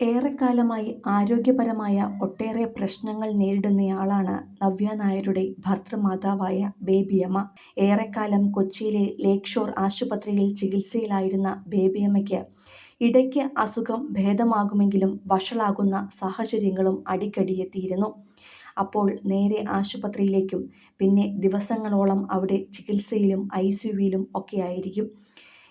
ഏറെക്കാലമായി ആരോഗ്യപരമായ ഒട്ടേറെ പ്രശ്നങ്ങൾ നേരിടുന്നയാളാണ് നവ്യ നായരുടെ ഭർതൃമാതാവായ ബേബിയമ്മ. ഏറെക്കാലം കൊച്ചിയിലെ ലേക്ക് ഷോർ ആശുപത്രിയിൽ ചികിത്സയിലായിരുന്ന ബേബിയമ്മയ്ക്ക് ഇടയ്ക്ക് അസുഖം ഭേദമാകുമെങ്കിലും വഷളാകുന്ന സാഹചര്യങ്ങളും അടിക്കടിയെത്തിയിരുന്നു. അപ്പോൾ നേരെ ആശുപത്രിയിലേക്കും, പിന്നെ ദിവസങ്ങളോളം അവിടെ ചികിത്സയിലും ICUവിലും ഒക്കെയായിരിക്കും.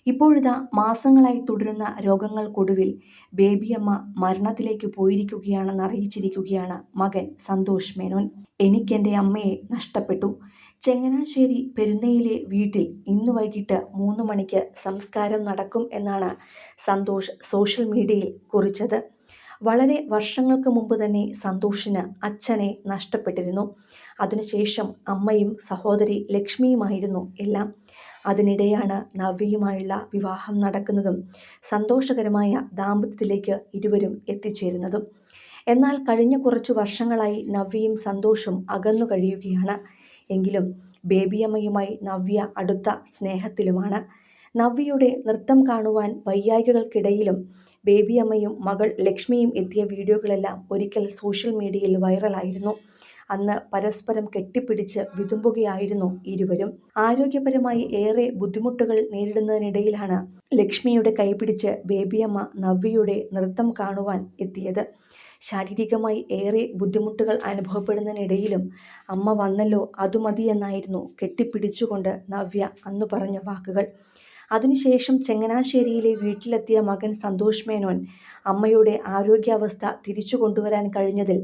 ഇപ്പോഴിതാ മാസങ്ങളായി തുടരുന്ന രോഗങ്ങൾക്കൊടുവിൽ ബേബിയമ്മ മരണത്തിലേക്ക് പോയിരിക്കുകയാണെന്നറിയിച്ചിരിക്കുകയാണ് മകൻ സന്തോഷ് മേനോൻ. "എനിക്കെൻ്റെ അമ്മയെ നഷ്ടപ്പെട്ടു. ചങ്ങനാശ്ശേരി പെരുന്നയിലെ വീട്ടിൽ ഇന്ന് വൈകിട്ട് 3 മണിക്ക് സംസ്കാരം നടക്കും" എന്നാണ് സന്തോഷ് സോഷ്യൽ മീഡിയയിൽ കുറിച്ചത്. വളരെ വർഷങ്ങൾക്ക് മുമ്പ് തന്നെ സന്തോഷിന് അച്ഛനെ നഷ്ടപ്പെട്ടിരുന്നു. അതിനുശേഷം അമ്മയും സഹോദരി ലക്ഷ്മിയുമായിരുന്നു എല്ലാം. അതിനിടെയാണ് നവ്യയുമായുള്ള വിവാഹം നടക്കുന്നതും സന്തോഷകരമായ ദാമ്പത്യത്തിലേക്ക് ഇരുവരും എത്തിച്ചേരുന്നതും. എന്നാൽ കഴിഞ്ഞ കുറച്ചു വർഷങ്ങളായി നവ്യയും സന്തോഷും അകന്നു കഴിയുകയാണ്. എങ്കിലും ബേബിയമ്മയുമായി നവ്യ അടുത്ത സ്നേഹത്തിലുമാണ്. നവ്യയുടെ നൃത്തം കാണുവാൻ വൈയായികൾക്കിടയിലും ബേബിയമ്മയും മകൾ ലക്ഷ്മിയും എത്തിയ വീഡിയോകളെല്ലാം ഒരിക്കൽ സോഷ്യൽ മീഡിയയിൽ വൈറലായിരുന്നു. അന്ന് പരസ്പരം കെട്ടിപ്പിടിച്ച് വിതുമ്പുകയായിരുന്നു ഇരുവരും. ആരോഗ്യപരമായി ഏറെ ബുദ്ധിമുട്ടുകൾ നേരിടുന്നതിനിടയിലാണ് ലക്ഷ്മിയുടെ കൈപിടിച്ച് ബേബിയമ്മ നവ്യയുടെ നൃത്തം കാണുവാൻ എത്തിയത്. ശാരീരികമായി ഏറെ ബുദ്ധിമുട്ടുകൾ അനുഭവപ്പെടുന്നതിനിടയിലും "അമ്മ വന്നല്ലോ, അതു മതിയെന്നായിരുന്നു കെട്ടിപ്പിടിച്ചുകൊണ്ട് നവ്യ അന്നു പറഞ്ഞ വാക്കുകൾ. അതിനുശേഷം ചങ്ങനാശ്ശേരിയിലെ വീട്ടിലെത്തിയ മകൻ സന്തോഷ് മേനോൻ അമ്മയുടെ ആരോഗ്യാവസ്ഥ തിരിച്ചു കൊണ്ടുവരാൻ കഴിഞ്ഞതിൽ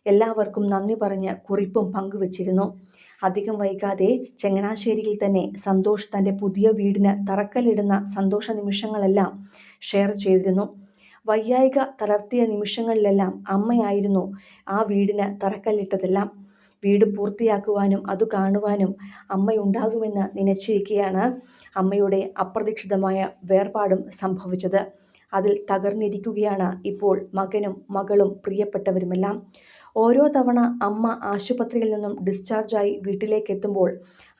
എല്ലാവർക്കും നന്ദി പറഞ്ഞ് കുറിപ്പും പങ്കുവച്ചിരുന്നു. അധികം വൈകാതെ ചങ്ങനാശ്ശേരിയിൽ തന്നെ സന്തോഷ് തൻ്റെ പുതിയ വീടിന് തറക്കല്ലിടുന്ന സന്തോഷ നിമിഷങ്ങളെല്ലാം ഷെയർ ചെയ്തിരുന്നു. വയ്യായ്ക തളർത്തിയ നിമിഷങ്ങളിലെല്ലാം അമ്മയായിരുന്നു ആ വീടിന് തറക്കല്ലിട്ടതെല്ലാം. വീട് പൂർത്തിയാക്കുവാനും അതു കാണുവാനും അമ്മയുണ്ടാകുമെന്ന് നനച്ചിരിക്കെയാണ് അമ്മയുടെ അപ്രതീക്ഷിതമായ വേർപാടും സംഭവിച്ചത്. അതിൽ തകർന്നിരിക്കുകയാണ് ഇപ്പോൾ മകനും മകളും പ്രിയപ്പെട്ടവരുമെല്ലാം. ഓരോ തവണ അമ്മ ആശുപത്രിയിൽ നിന്നും ഡിസ്ചാർജായി വീട്ടിലേക്കെത്തുമ്പോൾ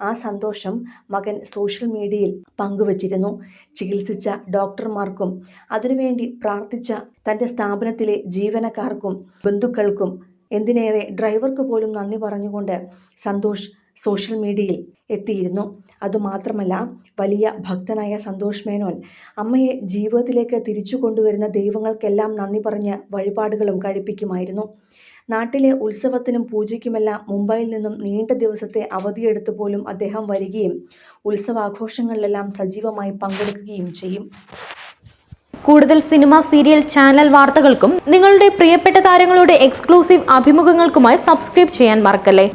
ആ സന്തോഷം മകൻ സോഷ്യൽ മീഡിയയിൽ പങ്കുവച്ചിരുന്നു. ചികിത്സിച്ച ഡോക്ടർമാർക്കും അതിനുവേണ്ടി പ്രാർത്ഥിച്ച തൻ്റെ സ്ഥാപനത്തിലെ ജീവനക്കാർക്കും ബന്ധുക്കൾക്കും, എന്തിനേറെ ഡ്രൈവർക്ക് പോലും നന്ദി പറഞ്ഞുകൊണ്ട് സന്തോഷ് സോഷ്യൽ മീഡിയയിൽ എത്തിയിരുന്നു. അതുമാത്രമല്ല, വലിയ ഭക്തനായ സന്തോഷ് മേനോൻ അമ്മയെ ജീവിതത്തിലേക്ക് തിരിച്ചു കൊണ്ടുവരുന്ന ദൈവങ്ങൾക്കെല്ലാം നന്ദി പറഞ്ഞ് വഴിപാടുകളും കഴിപ്പിക്കുമായിരുന്നു. നാട്ടിലെ ഉത്സവത്തിനും പൂജയ്ക്കുമെല്ലാം മുംബൈയിൽ നിന്നും നീണ്ട ദിവസത്തെ അവധിയെടുത്ത് പോലും അദ്ദേഹം വരികയും ഉത്സവാഘോഷങ്ങളിലെല്ലാം സജീവമായി പങ്കെടുക്കുകയും ചെയ്യും. കൂടുതൽ സിനിമ, സീരിയൽ, ചാനൽ വാർത്തകൾക്കും നിങ്ങളുടെ പ്രിയപ്പെട്ട താരങ്ങളുടെ എക്സ്ക്ലൂസീവ് അഭിമുഖങ്ങൾക്കുമായി സബ്സ്ക്രൈബ് ചെയ്യാൻ മറക്കല്ലേ.